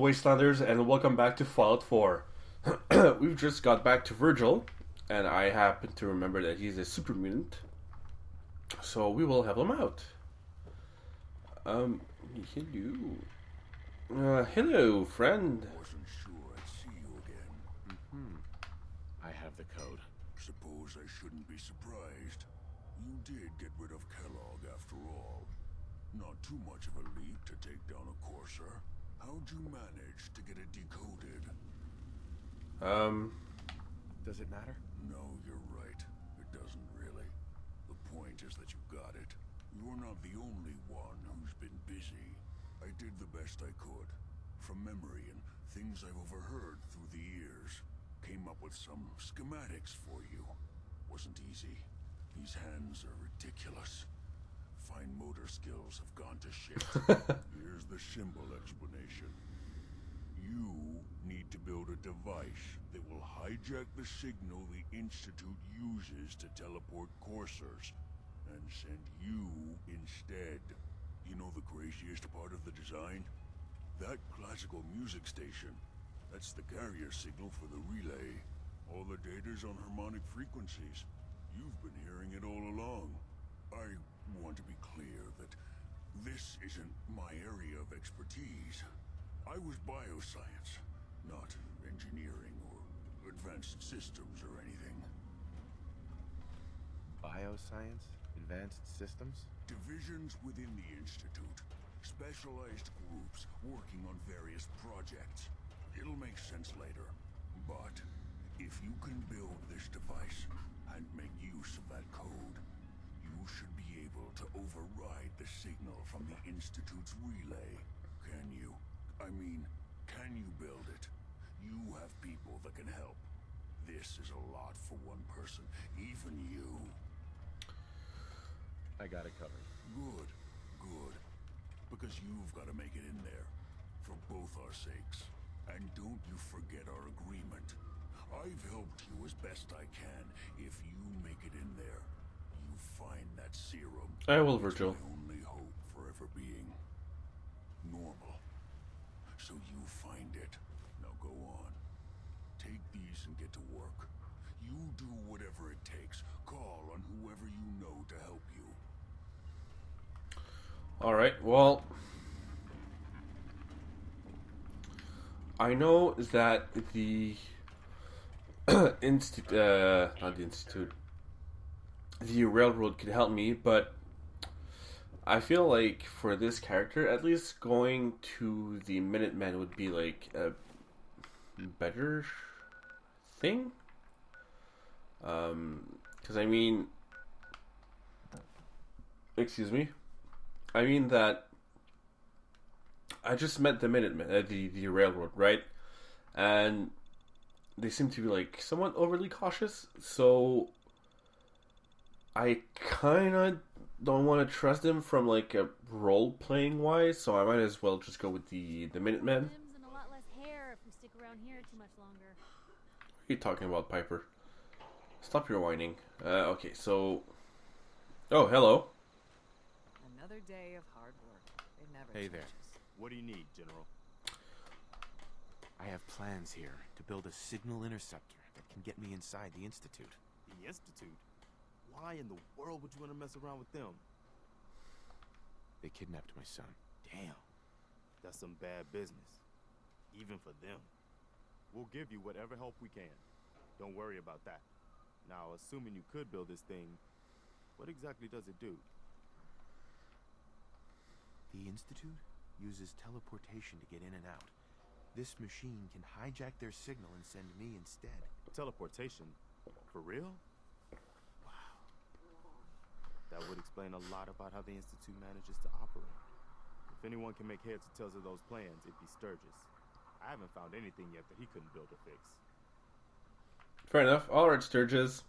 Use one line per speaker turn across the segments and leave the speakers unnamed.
Wastelanders, and welcome back to Fallout 4. We've just got back to Virgil, and I happen to remember that he's a super mutant, so we will help him out. Hello. Hello, friend.
Wasn't sure I'd see you again.
I have the code.
Suppose I shouldn't be surprised. You did get rid of Kellogg after all. Not too much of a leap to take down a courser. How'd you manage to get it decoded?
Does it matter?
No, you're right. It doesn't really. The point is that you got it. You're not the only one who's been busy. I did the best I could. From memory and things I've overheard through the years. Came up with some schematics for you. Wasn't easy. These hands are ridiculous. Fine motor skills have gone to shit. Here's the symbol explanation. You need to build a device that will hijack the signal the Institute uses to teleport coursers and send you instead. You know the craziest part of the design? That classical music station. That's the carrier signal for the relay. All the data's on harmonic frequencies. You've been hearing it all along. I want to be clear that this isn't my area of expertise. I was bioscience, not engineering or advanced systems or anything.
Bioscience? Advanced systems?
Divisions within the Institute. Specialized groups working on various projects. It'll make sense later. But if you can build this device and make use of that code, you should be able to override the signal from the Institute's relay. Can you? I mean, can you build it? You have people that can help. This is a lot for one person, even you.
I got it covered.
Good, good. Because you've got to make it in there. For both our sakes. And don't you forget our agreement. I've helped you as best I can. If you make it in there, you find that serum.
I will, Virgil.
It's my only hope for ever being normal. So you find it. Now go on. Take these and get to work. You do whatever it takes. Call on whoever you know to help you.
Alright, well, I know that the not the Institute, the Railroad could help me, but I feel like for this character, at least going to the Minutemen would be like a better thing. Because I mean, excuse me. I mean that I just met the Minutemen, the Railroad, right? And they seem to be like somewhat overly cautious, so I kind of don't want to trust them from like a role-playing wise, so I might as well just go with the Minutemen.
And a lot less hair if we stick around here too much longer.
What are you talking about, Piper? Stop your whining. Okay, so... Oh, hello.
Another day of hard work. It never
Hey
changes.
there. What do you need, General? I have plans here to build a signal interceptor that can get me inside the Institute.
The Institute? Why in the world would you want to mess around with them?
They kidnapped my son.
Damn. That's some bad business. Even for them. We'll give you whatever help we can. Don't worry about that. Now, assuming you could build this thing, what exactly does it do?
The Institute uses teleportation to get in and out. This machine can hijack their signal and send me instead.
Teleportation? For real? Wow. That would explain a lot about how the Institute manages to operate. If anyone can make heads or tails of those plans, it'd be Sturgis. I haven't found anything yet that he couldn't build or fix.
Fair enough. Alright, Sturgis.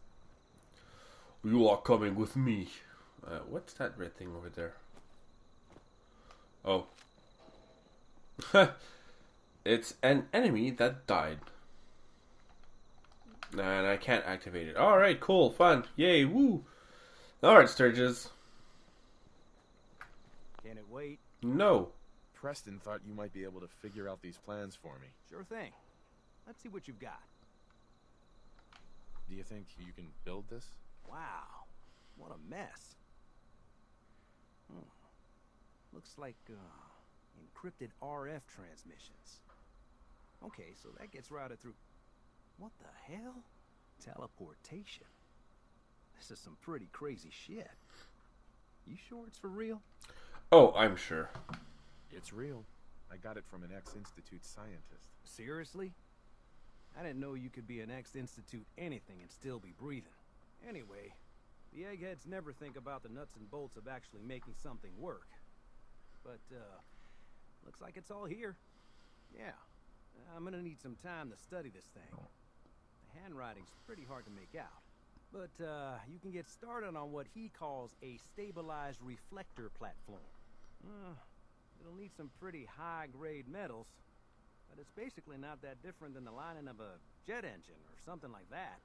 You are coming with me. What's that red thing over there? Oh. It's an enemy that died. And I can't activate it. Alright, cool, fun. Yay, woo. Alright, Sturgis.
Can it wait?
No.
Preston thought you might be able to figure out these plans for me.
Sure thing. Let's see what you've got.
Do you think you can build this?
Wow, what a mess. Looks like encrypted RF transmissions. Okay, so that gets routed through... What the hell? Teleportation. This is some pretty crazy shit. You sure it's for real?
Oh, I'm sure.
It's real. I got it from an ex-Institute scientist.
Seriously? I didn't know you could be an ex-Institute anything and still be breathing. Anyway, the eggheads never think about the nuts and bolts of actually making something work. But, looks like it's all here. Yeah, I'm gonna need some time to study this thing. The handwriting's pretty hard to make out. But, you can get started on what he calls a stabilized reflector platform. It'll need some pretty high-grade metals, but it's basically not that different than the lining of a jet engine or something like that.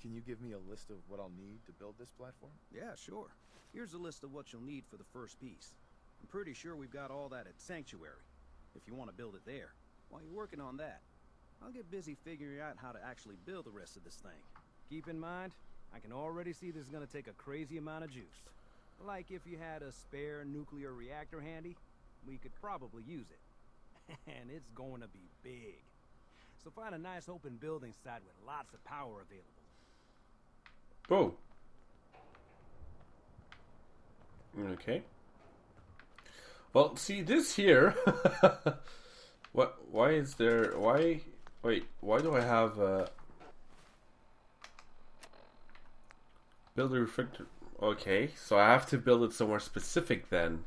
Can you give me a list of what I'll need to build this platform?
Yeah, sure. Here's a list of what you'll need for the first piece. I'm pretty sure we've got all that at Sanctuary, if you want to build it there. While you're working on that, I'll get busy figuring out how to actually build the rest of this thing. Keep in mind, I can already see this is going to take a crazy amount of juice. Like if you had a spare nuclear reactor handy, we could probably use it. And it's going to be big. So find a nice open building site with lots of power available.
Oh. Okay. Well, see this here. Why is there? Why? Wait. Why do I have build a reflector? Okay, so I have to build it somewhere specific then.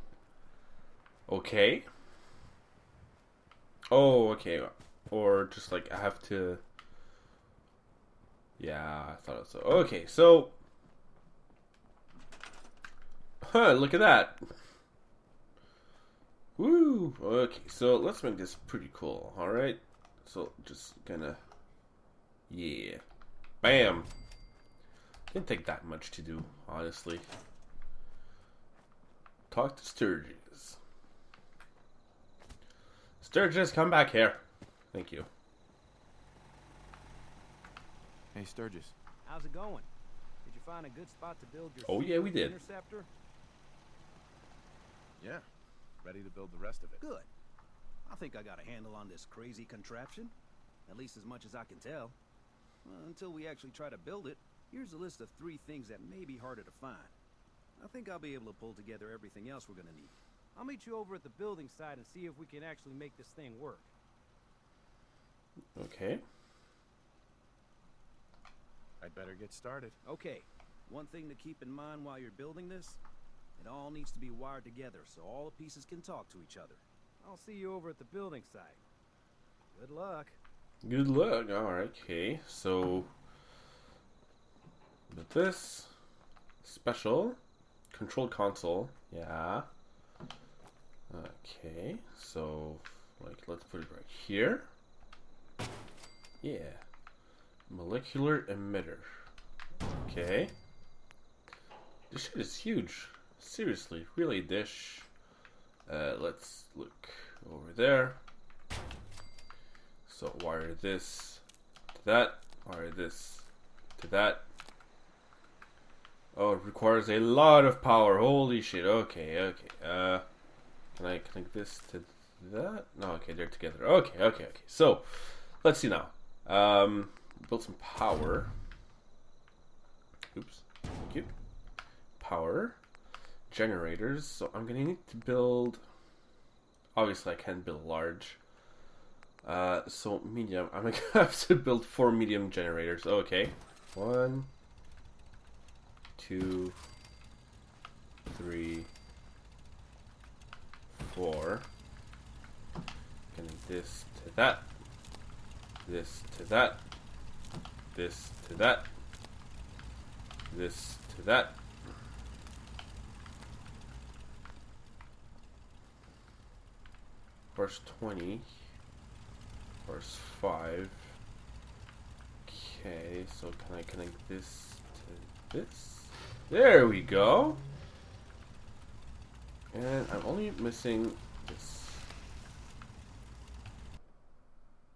Okay. Oh, okay. Or just like I have to. Yeah, I thought so. Okay, so. Huh, look at that. Woo! Okay, so let's make this pretty cool, alright? So, just gonna... Yeah. Bam! Didn't take that much to do, honestly. Talk to Sturgis. Sturgis, come back here. Thank you.
Hey, Sturgis.
How's it going? Did you find a good spot to build your
Oh, yeah, we did.
interceptor?
Yeah. Ready to build the rest of it.
Good. I think I got a handle on this crazy contraption. At least as much as I can tell. Until we actually try to build it, here's a list of 3 things that may be harder to find. I think I'll be able to pull together everything else we're gonna need. I'll meet you over at the building site and see if we can actually make this thing work.
Okay.
I'd better get started.
Okay, one thing to keep in mind while you're building this, it all needs to be wired together so all the pieces can talk to each other. I'll see you over at the building site. Good luck.
Good luck. Alright, okay. So, with this special control console, yeah. Okay, so like let's put it right here. Yeah. Molecular emitter. Okay. This shit is huge. Seriously, really dish. Let's look over there. So wire this to that, wire this to that. Oh, it requires a lot of power. Holy shit. Okay, okay. Can I connect this to that? No, okay, they're together. Okay. So, let's see now. Build some power. Oops. Thank you. Power. Generators. So I'm gonna need to build. Obviously, I can't build large. So medium. I'm gonna have to build 4 medium generators. Okay. 1, 2, 3, 4. Connect this to that. This to that. This to that. This to that. Force 20. Force 5. Okay, so can I connect this to this? There we go. And I'm only missing this.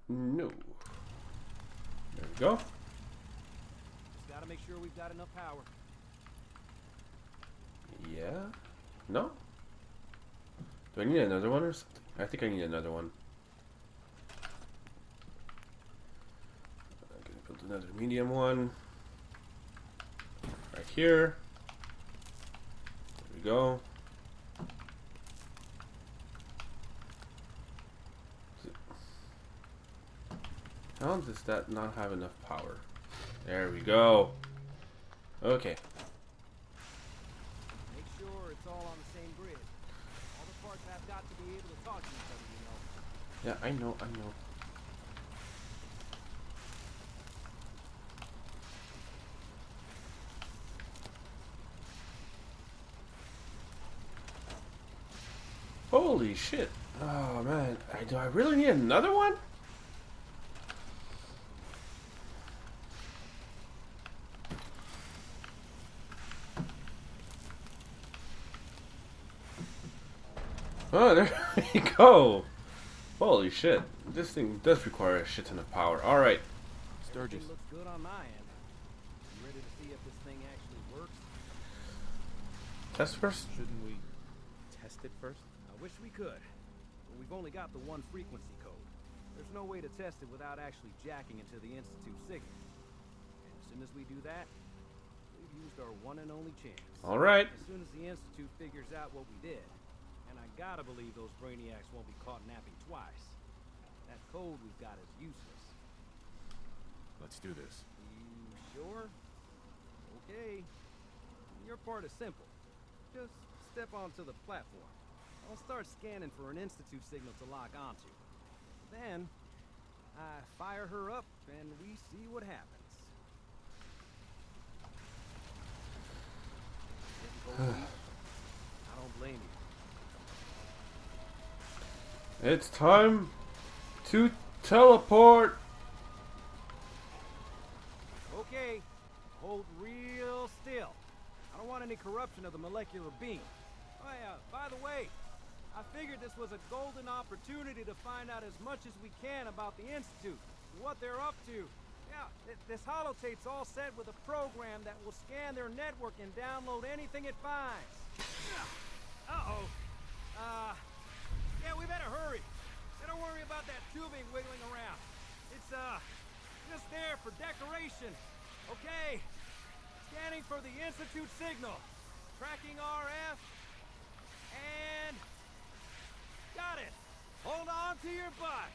No. There we go.
Just gotta make sure we've got enough power.
Yeah. No? Do I need another one or something? I think I need another one. I'm gonna build another medium one. Right here. There we go. How does that not have enough power? There we go. Okay.
Make sure it's all on the same grid. All the parts have got to be able to talk to each other, you know.
Yeah, I know. Holy shit. Oh man, do I really need another one? Oh, there we go. Holy shit. This thing does require a shit ton of power. Alright.
Everything looks good on my end. You ready to see if this thing actually works?
Test first?
Shouldn't we test it first?
I wish we could, but we've only got the one frequency code. There's no way to test it without actually jacking into the Institute signal. And as soon as we do that, we've used our one and only chance.
Alright.
As soon as the Institute figures out what we did, and I gotta believe those brainiacs won't be caught napping twice, that code we've got is useless.
Let's do this.
You sure? Okay. Your part is simple. Just step onto the platform. I'll start scanning for an Institute signal to lock onto. Then, I fire her up and we see what happens. I don't blame you.
It's time to teleport.
Okay, hold real still. I don't want any corruption of the molecular beam. Oh yeah, by the way, I figured this was a golden opportunity to find out as much as we can about the Institute, what they're up to. Yeah, this holotape's all set with a program that will scan their network and download anything it finds. Uh-oh. Yeah, we better hurry. Don't worry about that tubing wiggling around. It's, just there for decoration. Okay. Scanning for the Institute signal. Tracking RF. And... got it. Hold on to your butt.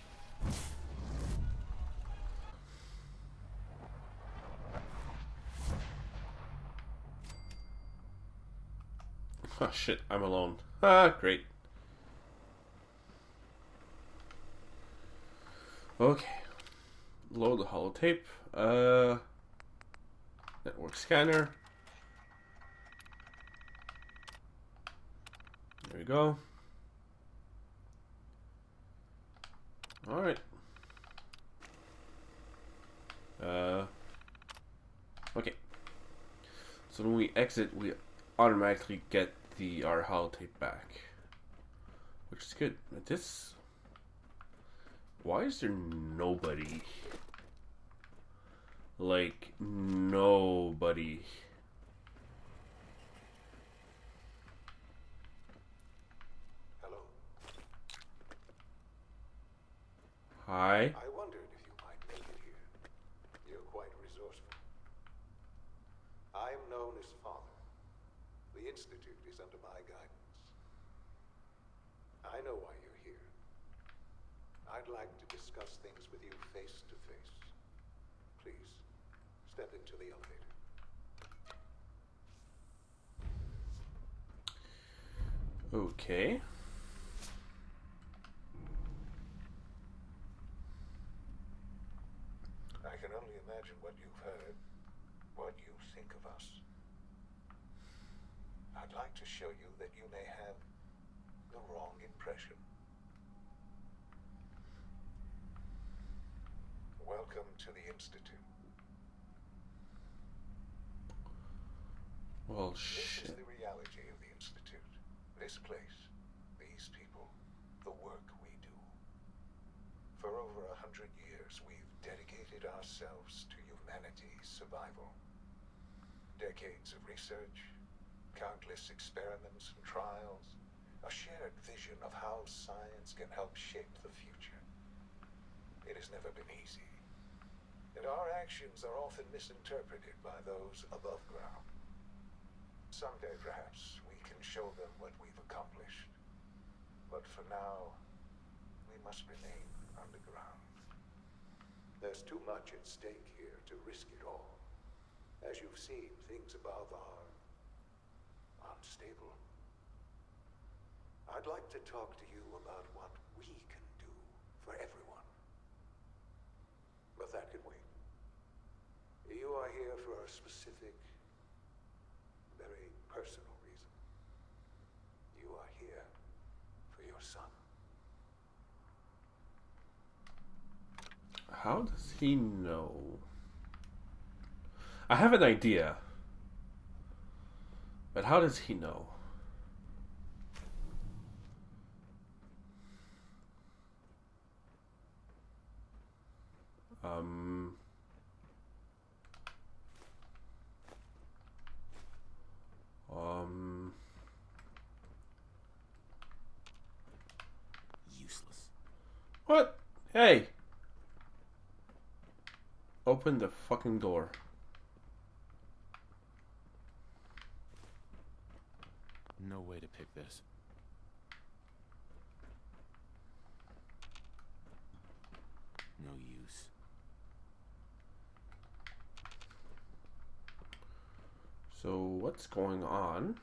Oh shit, I'm alone. Ah, great. Okay. Load the holotape. Network scanner. There we go. Alright. Okay. So when we exit, we automatically get our holotape back. Which is good. But this... why is there nobody? Like, nobody.
Hello.
Hi.
I wondered if you might make it here. You're quite resourceful. I'm known as Father. The Institute is under my guidance. I know why you're here. I'd like to discuss things with you face to face. Please, step into the elevator.
Okay.
I can only imagine what you've heard, what you think of us. I'd like to show you that you may have the wrong impression. Welcome to the Institute.
Well,
This is
shit.
the reality of the Institute. This place
these people, the work we do. For over 100 years, we've dedicated ourselves to humanity's survival. Decades of research, countless experiments and trials, a shared vision of how science can help shape the future. It has never been easy, and our actions are often misinterpreted by those above ground. Someday, perhaps, we can show them what we've accomplished. But for now, we must remain underground. There's too much at stake here to risk it all. As you've seen, things above are unstable. I'd like to talk to you about what we can do for everyone. But that can wait. You are here for a specific, very personal reason. You are here for your son.
How does he know? I have an idea. But how does he know?
Useless.
What? Hey! Open the fucking door.
No way to pick this. No use.
So what's going on?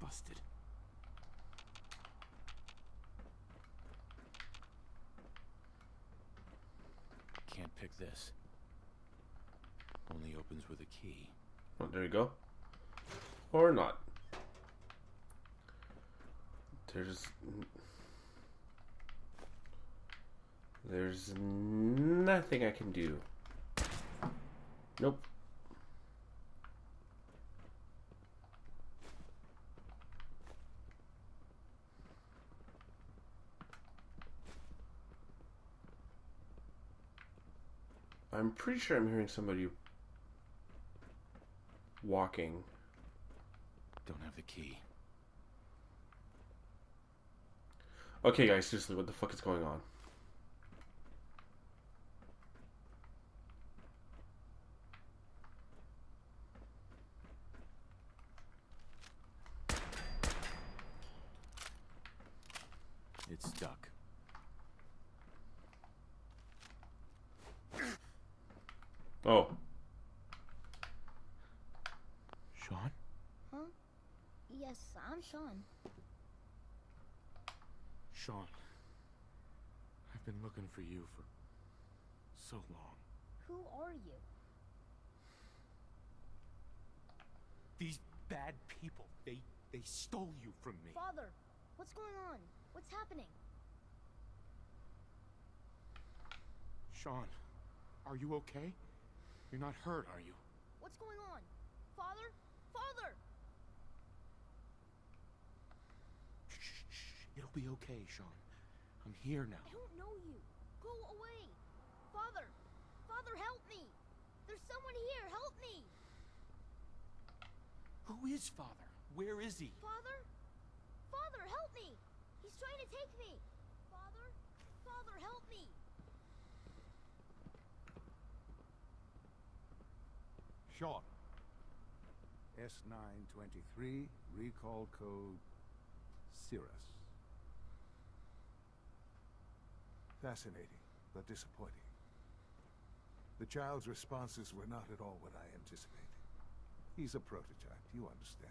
Busted. Can't pick this. Only opens with a key.
Oh, there you go. Or not. There's nothing I can do. Nope. I'm pretty sure I'm hearing somebody walking.
Don't have the key.
Okay, guys, seriously, what the fuck is going on?
It's stuck.
Oh.
Sean?
Huh? Yes, I'm Sean.
Sean. I've been looking for you for so long.
Who are you?
These bad people, they stole you from me.
Father, what's going on? What's happening?
Sean, are you okay? You're not hurt, are you?
What's going on? Father? Father!
Shh. It'll be okay, Sean. I'm here now.
I don't know you. Go away. Father! Father, help me! There's someone here. Help me!
Who is Father? Where is he?
Father? Father, help me! He's trying to take me! Father? Father, help me!
Sean. S923, recall code Cirrus. Fascinating, but disappointing. The child's responses were not at all what I anticipated. He's a prototype, you understand.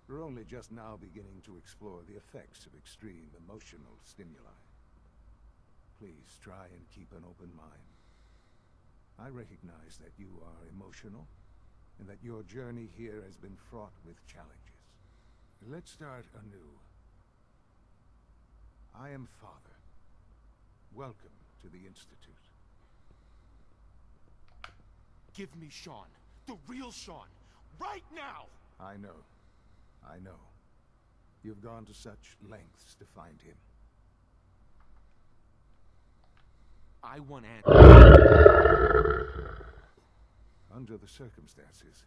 We're only just now beginning to explore the effects of extreme emotional stimuli. Please try and keep an open mind. I recognize that you are emotional, and that your journey here has been fraught with challenges. Let's start anew. I am Father. Welcome to the Institute.
Give me Sean. The real Sean. Right now!
I know. I know. You've gone to such lengths to find him.
I want answers.
Under the circumstances,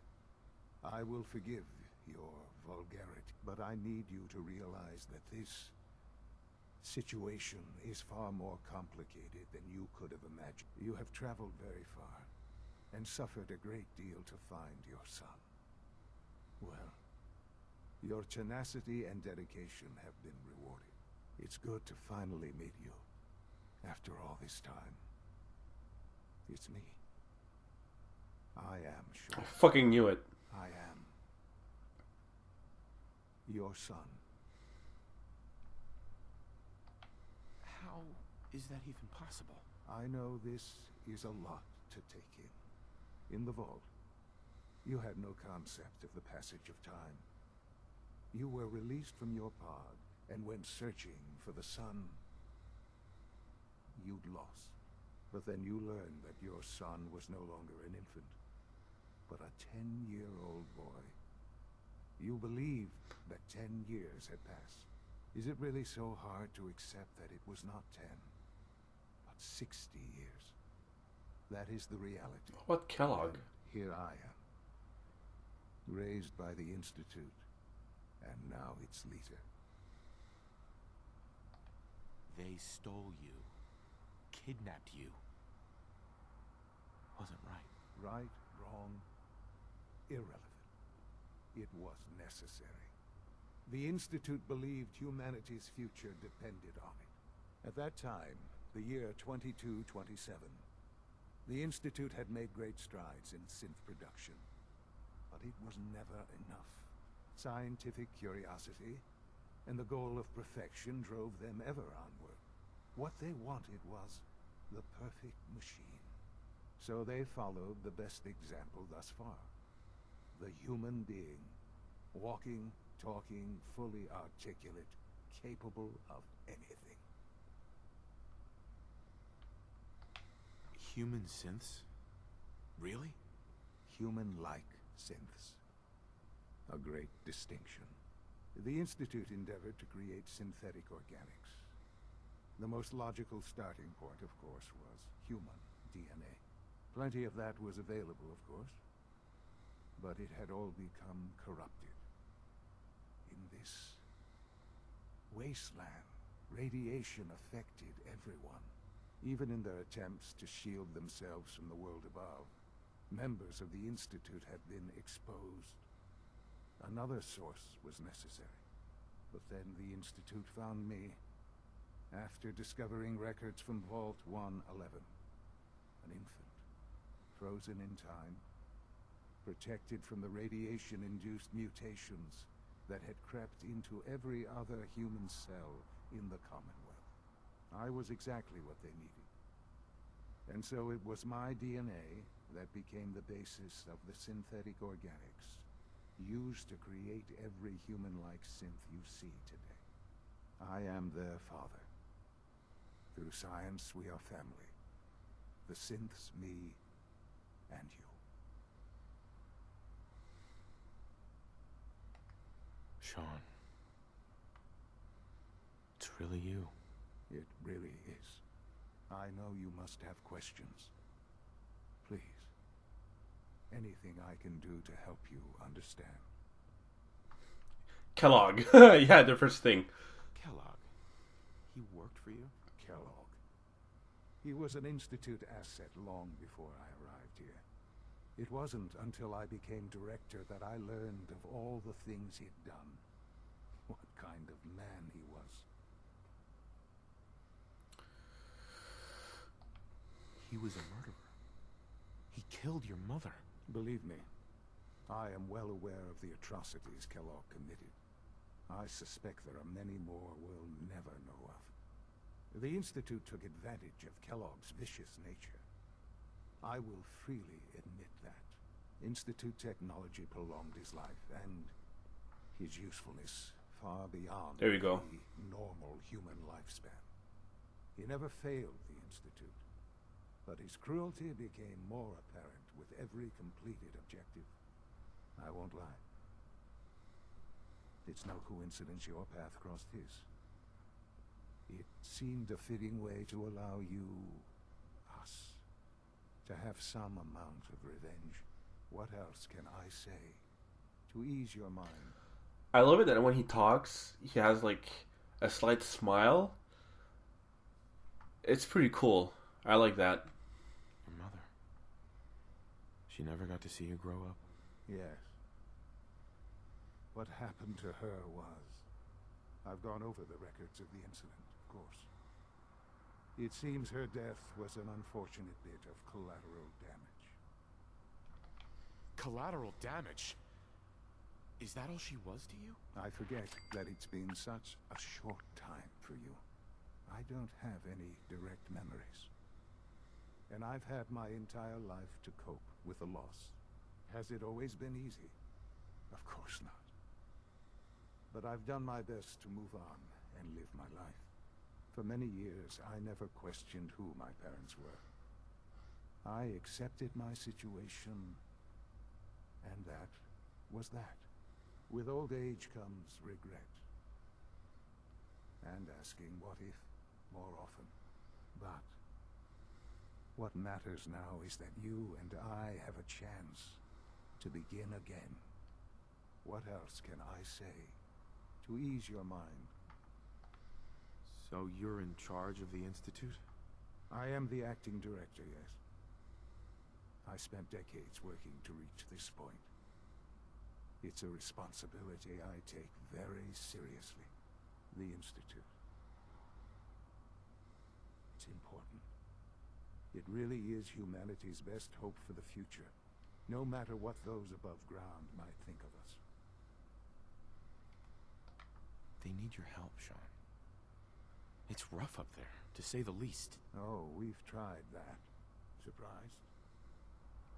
I will forgive your vulgarity, but I need you to realize that this situation is far more complicated than you could have imagined. You have traveled very far and suffered a great deal to find your son. Well, your tenacity and dedication have been rewarded. It's good to finally meet you after all this time. It's me. I am Sean.
I fucking knew it.
I am your son.
How is that even possible?
I know this is a lot to take in. In the vault, you had no concept of the passage of time. You were released from your pod and went searching for the son you'd lost. But then you learned that your son was no longer an infant, but a 10-year-old boy. You believed that 10 years had passed. Is it really so hard to accept that it was not 10, but 60 years? That is the reality.
What Kellogg?
And here I am, raised by the Institute, and now its leader.
They stole you. Kidnapped you. Wasn't right.
Right, wrong, irrelevant. It was necessary. The Institute believed humanity's future depended on it. At that time, the year 2227, the Institute had made great strides in synth production. But it was never enough. Scientific curiosity and the goal of perfection drove them ever onward. What they wanted was the perfect machine. So they followed the best example thus far. The human being. Walking, talking, fully articulate, capable of anything.
Human synths? Really?
Human-like synths. A great distinction. The Institute endeavored to create synthetic organics. The most logical starting point, of course, was human DNA. Plenty of that was available, of course. But it had all become corrupted. In this wasteland, radiation affected everyone. Even in their attempts to shield themselves from the world above, members of the Institute had been exposed. Another source was necessary. But then the Institute found me after discovering records from Vault 111. An infant, frozen in time, protected from the radiation-induced mutations that had crept into every other human cell in the Commonwealth. I was exactly what they needed. And so it was my DNA that became the basis of the synthetic organics used to create every human-like synth you see today. I am their father. Through science, we are family. The synths, me, and you.
Sean. It's really you.
It really is. I know you must have questions. Please. Anything I can do to help you understand.
Kellogg. Yeah, the first thing.
Kellogg. He worked for you?
Kellogg. He was an Institute asset long before I arrived here. It wasn't until I became director that I learned of all the things he'd done. What kind of man he was.
He was a murderer. He killed your mother.
Believe me, I am well aware of the atrocities Kellogg committed. I suspect there are many more we'll never know of. The Institute took advantage of Kellogg's vicious nature. I will freely admit that. Institute technology prolonged his life, and his usefulness far beyond
There you go.
the normal human lifespan. He never failed the Institute.
But his cruelty became more apparent with every completed objective. I won't lie. It's no coincidence your path crossed his. It seemed a fitting way to allow you, us, to have some amount of revenge. What else can I say to ease your mind?
I love it that when he talks, he has like a slight smile. It's pretty cool. I like that.
Your mother. She never got to see you grow up?
Yes. What happened to her was... I've gone over the records of the incident, of course. It seems her death was an unfortunate bit of collateral damage.
Collateral damage? Is that all she was to you?
I forget that it's been such a short time for you. I don't have any direct memories. And I've had my entire life to cope with the loss. Has it always been easy? Of course not. But I've done my best to move on and live my life. For many years, I never questioned who my parents were. I accepted my situation, and that was that. With old age comes regret. And asking what if more often. But what matters now is that you and I have a chance to begin again. What else can I say to ease your mind?
So you're in charge of the Institute?
I am the acting director, yes. I spent decades working to reach this point. It's a responsibility I take very seriously. The Institute. It's important. It really is humanity's best hope for the future, no matter what those above ground might think of us.
They need your help, Sean. It's rough up there, to say the least.
Oh, we've tried that. Surprised?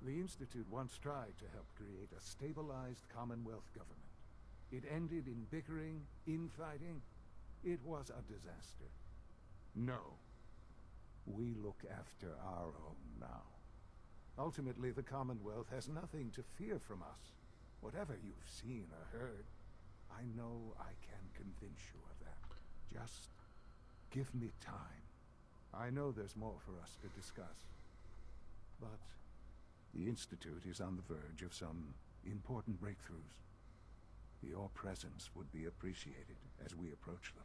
The Institute once tried to help create a stabilized Commonwealth government. It ended in bickering, infighting. It was a disaster. No. We look after our own now. Ultimately, the Commonwealth has nothing to fear from us. Whatever you've seen or heard, I know I can convince you of that. Just give me time. I know there's more for us to discuss. But the Institute is on the verge of some important breakthroughs. Your presence would be appreciated as we approach them.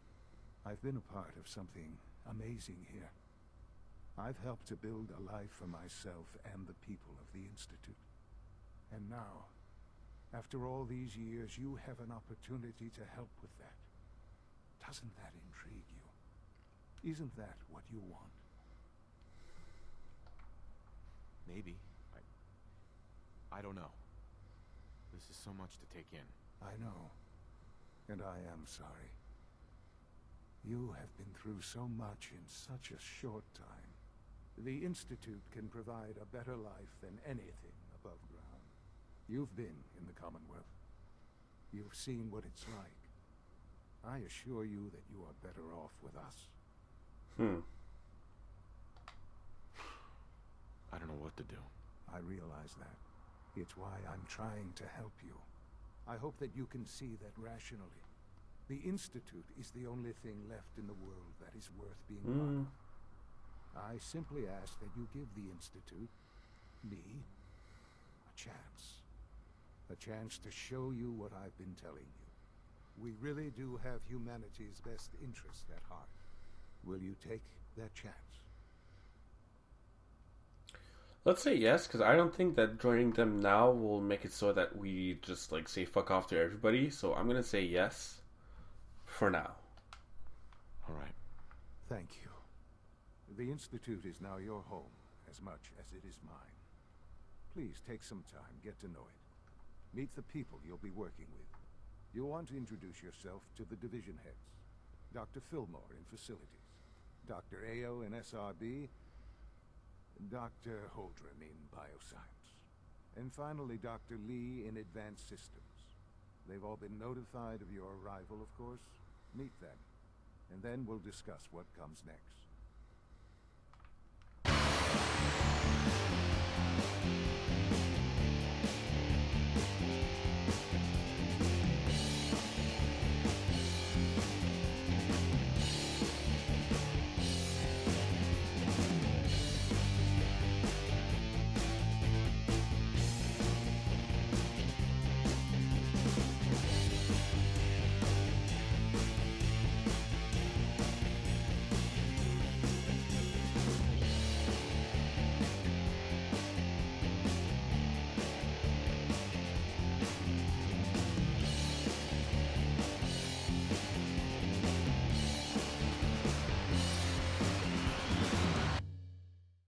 I've been a part of something amazing here. I've helped to build a life for myself and the people of the Institute. And now, after all these years, you have an opportunity to help with that. Doesn't that intrigue you? Isn't that what you want?
Maybe. I don't know. This is so much to take in.
I know. And I am sorry. You have been through so much in such a short time. The Institute can provide a better life than anything above ground. You've been in the Commonwealth. You've seen what it's like. I assure you that you are better off with us.
I don't know what to do.
I realize that. It's why I'm trying to help you. I hope that you can see that rationally. The Institute is the only thing left in the world that is worth being part of. I simply ask that you give the Institute, me, a chance. A chance to show you what I've been telling you. We really do have humanity's best interest at heart. Will you take that chance?
Let's say yes, because I don't think that joining them now will make it so that we just like say fuck off to everybody. So I'm gonna say yes for now.
All right.
Thank you. The Institute is now your home as much as it is mine. Please take some time, get to know it. Meet the people you'll be working with. You'll want to introduce yourself to the division heads. Dr. Fillmore in facilities, Dr. Ao in SRB, Dr. Holdren in bioscience, and finally Dr. Lee in advanced systems. They've all been notified of your arrival, of course. Meet them, and then we'll discuss what comes next.